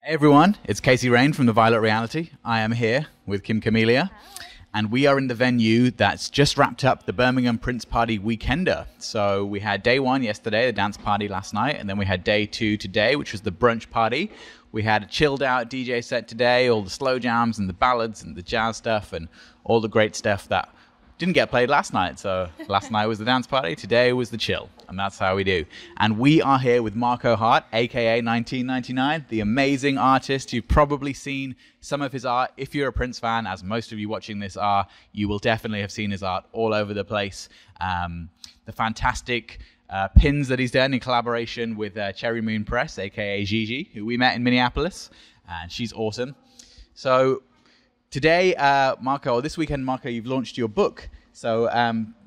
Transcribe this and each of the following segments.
Hey everyone, it's Casey Rain from The Violet Reality. I am here with Kim Camellia, and we are in the venue that's just wrapped up the Birmingham Prince Party weekender. So we had day one yesterday, the dance party last night, and then we had day two today, which was the brunch party. We had a chilled out DJ set today, all the slow jams and the ballads and the jazz stuff and all the great stuff that didn't get played last night. So last night was the dance party, today was the chill, and that's how we do. And we are here with Hart AKA 1999, the amazing artist. You've probably seen some of his art. If you're a Prince fan, as most of you watching this are, you will definitely have seen his art all over the place. The fantastic pins that he's done in collaboration with Cherry Moon Press, aka Gigi, who we met in Minneapolis, and she's awesome. So today, Marco, this weekend, Marco, you've launched your book. So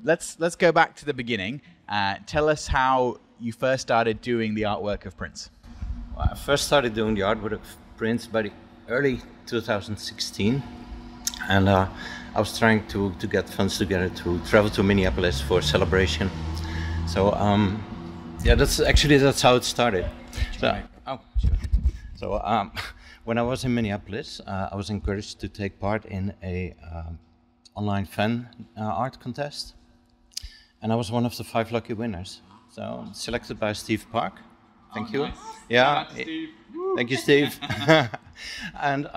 let's go back to the beginning. Tell us how you first started doing the artwork of Prince. Well, I first started doing the artwork of Prince by the early 2016, and I was trying to get funds together to travel to Minneapolis for a celebration. So yeah, that's how it started. So, oh, sure. So when I was in Minneapolis, I was encouraged to take part in a online fan art contest, and I was one of the 5 lucky winners. So selected by Steve Park. Thank you. Nice. Yeah. Thank you, Steve. And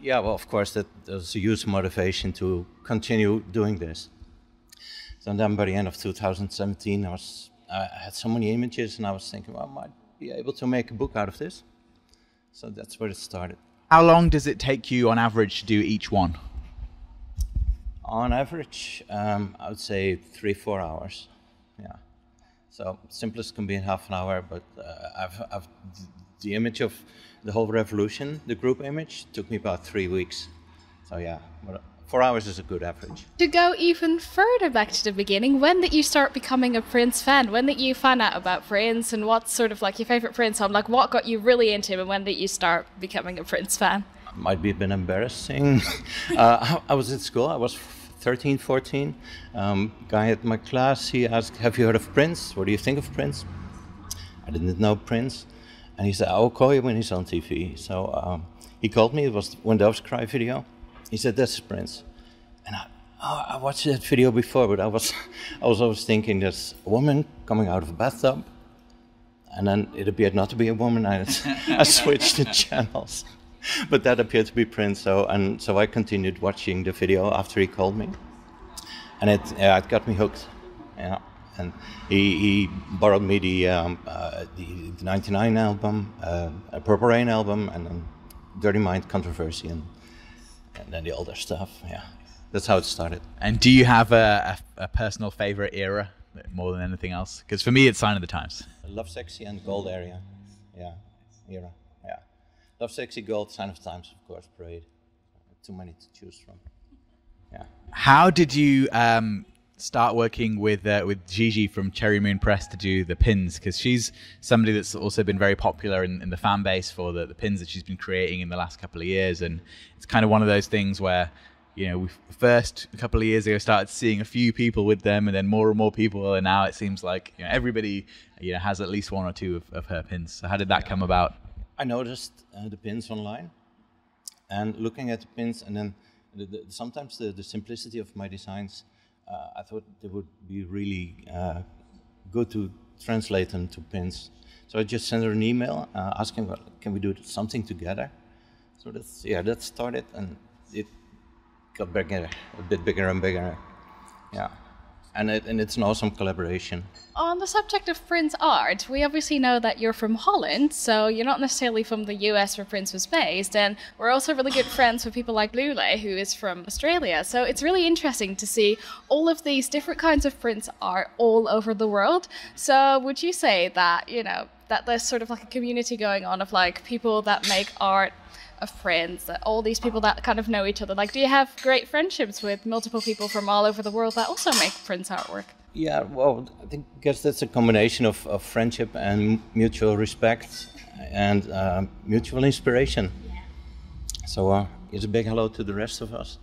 yeah, well, of course, that was a huge motivation to continue doing this. So then by the end of 2017, I had so many images, and I was thinking, well, I might be able to make a book out of this. So that's where it started. How long does it take you on average to do each one? On average, I would say 3-4 hours. Yeah. So simplest can be in half an hour, but the image of the whole revolution, the group image, took me about 3 weeks. So yeah, 4 hours is a good average. To go even further back to the beginning, when did you start becoming a Prince fan? When did you find out about Prince, and what's sort of like your favorite Prince song? Like, what got you really into him, and when did you start becoming a Prince fan? Might be a bit embarrassing. I was at school, I was 13, 14. Guy at my class, he asked, have you heard of Prince? What do you think of Prince? I didn't know Prince. And he said, I'll call you when he's on TV. So he called me, it was When Doves Cry video. He said, that's Prince. And I watched that video before, but I was always thinking there's a woman coming out of a bathtub. And then it appeared not to be a woman. I switched the channels. But that appeared to be Prince, so I continued watching the video after he called me, and it got me hooked. Yeah, and he borrowed me the 99 album, a Purple Rain album, and then Dirty Mind, Controversy, and then the older stuff. Yeah, that's how it started. And do you have a personal favorite era more than anything else? Because for me, it's Sign of the Times. Love, Sexy, and Gold area. Yeah, era. Love, Sexy, Gold, Sign of Times, of course, Parade. Too many to choose from. Yeah. How did you start working with Gigi from Cherry Moon Press to do the pins? Because she's somebody that's also been very popular in the fan base for the pins that she's been creating in the last couple of years. And it's kind of one of those things where, you know, we first, a couple of years ago, started seeing a few people with them, and then more and more people, and now it seems like, you know, everybody, you know, has at least 1 or 2 of her pins. So how did that come about? I noticed the pins online, and looking at the pins, and then sometimes the simplicity of my designs, I thought they would be really good to translate them to pins. So I just sent her an email asking, well, can we do something together? So that started, and it got bigger, a bit bigger and bigger. Yeah. And it's an awesome collaboration. On the subject of Prince art, we obviously know that you're from Holland, so you're not necessarily from the US where Prince was based, and we're also really good friends with people like Lule, who is from Australia. So it's really interesting to see all of these different kinds of Prince art all over the world. So would you say that, you know, that there's sort of like a community going on of like people that make art of Prince, that all these people that kind of know each other? Like, do you have great friendships with multiple people from all over the world that also make Prince artwork? Yeah, well, I guess that's a combination of friendship and mutual respect and mutual inspiration. So it's a big hello to the rest of us.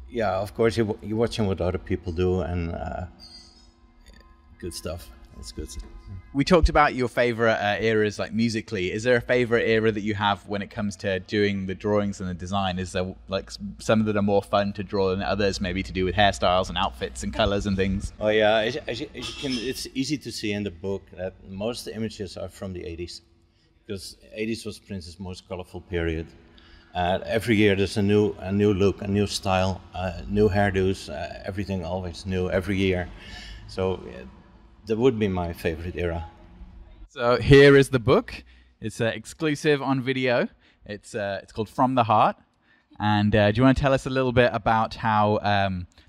Yeah, of course, you're watching what other people do, and good stuff. it's good. We talked about your favorite eras, like musically. Is there a favorite era that you have when it comes to doing the drawings and the design? Is there like some that are more fun to draw than others, maybe to do with hairstyles and outfits and colors and things? Oh yeah, as you can, it's easy to see in the book that most of the images are from the 80s, because 80s was Prince's most colorful period. Every year there's a new look, a new style, new hairdos, everything always new every year. So that would be my favorite era. So here is the book. It's exclusive on video. It's called From the Heart. And do you want to tell us a little bit about how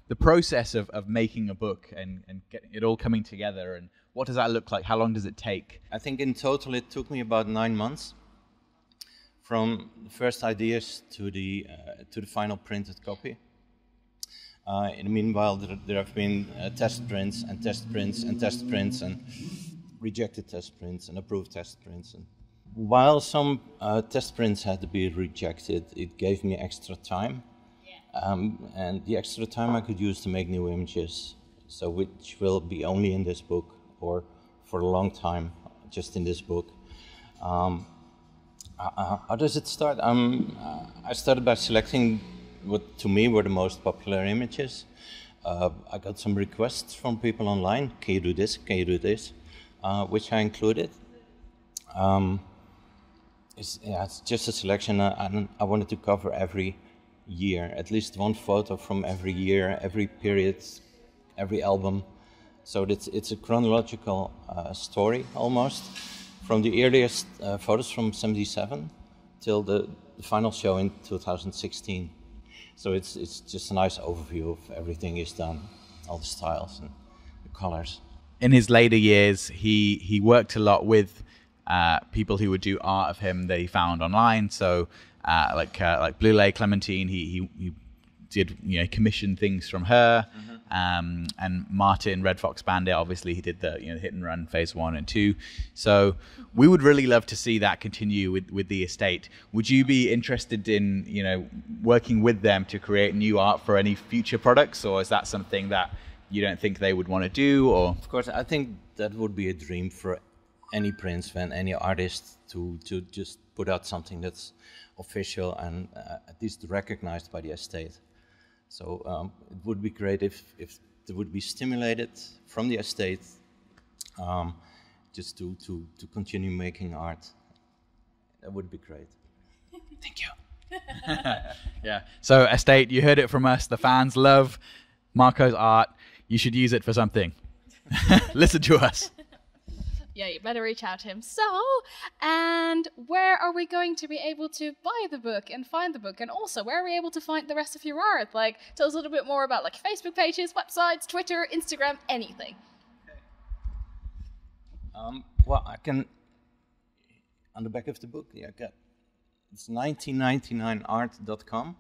the process of making a book and getting it all coming together, and what does that look like? How long does it take? I think in total it took me about 9 months, from the first ideas to the final printed copy. In the meanwhile, there have been test prints and test prints and test prints and rejected test prints and approved test prints. And while some test prints had to be rejected, it gave me extra time. And the extra time I could use to make new images, so which will be only in this book, or for a long time just in this book. How does it start? I started by selecting what to me were the most popular images. I got some requests from people online. Can you do this? Can you do this? Which I included. It's just a selection. I wanted to cover every year, at least one photo from every year, every period, every album. So it's a chronological story almost, from the earliest photos from '77 till the final show in 2016. So it's just a nice overview of everything he's done, all the styles and the colors. In his later years, he worked a lot with people who would do art of him that he found online. So like Blue Clementine, he did commission things from her, and Martin Red Fox Bandit. Obviously, he did the Hit and Run Phase 1 and 2. So we would really love to see that continue with the estate. Would you be interested in working with them to create new art for any future products, or is that something that you don't think they would want to do? Or of course, I think that would be a dream for any Prince fan, any artist, to just put out something that's official and at least recognized by the estate. So it would be great if it would be stimulated from the estate, just to continue making art. That would be great. Thank you. Yeah. So estate, you heard it from us. The fans love Marco's art. You should use it for something. Listen to us. Yeah, you better reach out to him. So, and where are we going to be able to buy the book and find the book? And also, where are we able to find the rest of your art? Like, tell us a little bit more about Facebook pages, websites, Twitter, Instagram, anything. Well, I can, on the back of the book, it's 1999art.com.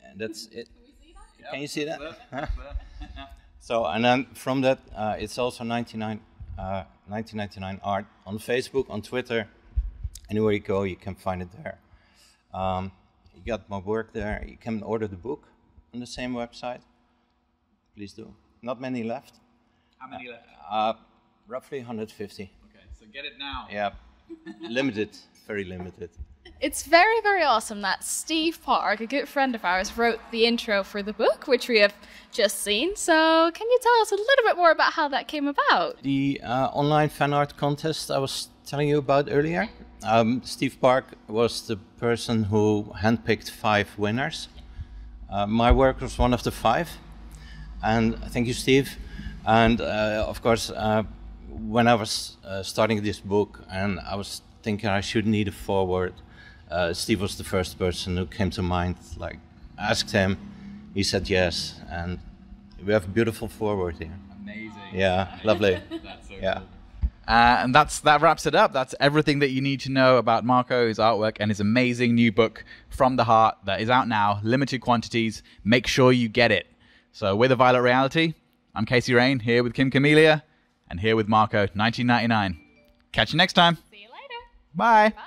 And that's it. Can we see that? Yep. Can you see that? So, and then from that, it's also 1999 art on Facebook, on Twitter. Anywhere you go, you can find it there. You got my work there. You can order the book on the same website. Please do. Not many left. How many left? Roughly 150. Okay, so get it now. Yeah, limited, very limited. It's very, very awesome that Steve Park, a good friend of ours, wrote the intro for the book, which we have just seen. So can you tell us a little bit more about how that came about? The online fan art contest I was telling you about earlier. Steve Park was the person who handpicked 5 winners. My work was one of the 5. And thank you, Steve. And of course, when I was starting this book and I was thinking I should need a foreword, Steve was the first person who came to mind. Like, I asked him, he said yes, and we have a beautiful foreword here. Amazing. Yeah, lovely. That's so yeah. Cool. And that wraps it up. That's everything that you need to know about Marco, his artwork, and his amazing new book, From the Heart, that is out now, limited quantities. Make sure you get it. So with A Violet Reality, I'm Casey Rain, here with Kim Camellia, and here with Marco, 1999. Catch you next time. See you later. Bye. Bye.